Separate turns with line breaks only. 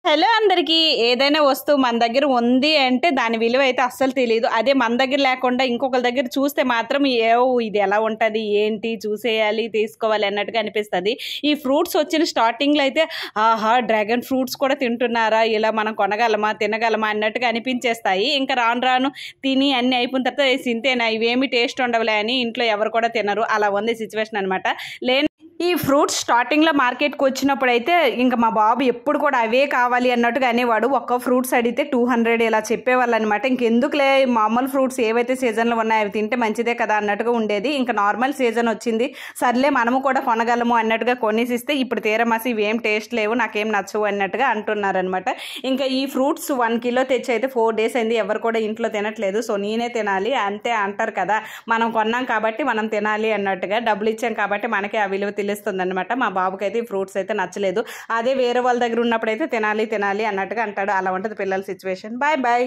Hello అందరికీ. ఏదైనా వస్తువు మన దగ్గర ఉంది అంటే దాని విలువ అయితే అస్సలు తెలియదు. అదే మన దగ్గర లేకుండా ఇంకొకరి దగ్గర చూస్తే మాత్రం ఇది ఎలా ఉంటుంది, ఏంటి, చూసేయాలి, తీసుకోవాలి అన్నట్టుగా అనిపిస్తుంది. ఈ ఫ్రూట్స్ వచ్చిన స్టార్టింగ్లో అయితే ఆహా డ్రాగన్ ఫ్రూట్స్ కూడా తింటున్నారా, ఇలా మనం కొనగలమా, తినగలమా అన్నట్టుగా అనిపించేస్తాయి. ఇంకా రాను రాను తిని అన్నీ అయిపోయిన తర్వాత సింతేనా, ఇవేమి టేస్ట్ ఉండవులే అని ఇంట్లో ఎవరు కూడా తినరు. అలా ఉంది సిచ్యువేషన్ అనమాట. ఈ ఫ్రూట్స్ స్టార్టింగ్లో మార్కెట్కి వచ్చినప్పుడు అయితే ఇంకా మా బాబు ఎప్పుడు కూడా అవే కావాలి అన్నట్టుగా అనేవాడు. ఒక్క ఫ్రూట్స్ అడిగితే 200 ఇలా చెప్పేవాళ్ళు అనమాట. ఇంకెందుకులే మామూలు ఫ్రూట్స్ ఏవైతే సీజన్లో ఉన్నాయో అవి తింటే మంచిదే కదా అన్నట్టుగా ఉండేది. ఇంకా నార్మల్ సీజన్ వచ్చింది, సర్లే మనము కూడా కొనగలము అన్నట్టుగా కొనేసిస్తే ఇప్పుడు తీరమాసి ఇవేం టేస్ట్ లేవు, నాకేం నచ్చవు అన్నట్టుగా అంటున్నారనమాట. ఇంకా ఈ ఫ్రూట్స్ 1 కిలో తెచ్చి అయితే 4 డేస్ అయింది, ఎవరు కూడా ఇంట్లో తినట్లేదు. సో నేనే తినాలి అంతే అంటారు కదా, మనం కొన్నాం కాబట్టి మనం తినాలి అన్నట్టుగా, డబ్బులు ఇచ్చాం కాబట్టి మనకి ఆ విలువ తెలుస్తుంది అనమాట. మా బాబుకి అయితే ఈ ఫ్రూట్స్ అయితే నచ్చలేదు. అదే వేరే వాళ్ళ దగ్గర ఉన్నప్పుడు అయితే తినాలి తినాలి అన్నట్టుగా అంటాడు. అలా ఉంటుంది పిల్లల సిచ్యువేషన్. Bye bye.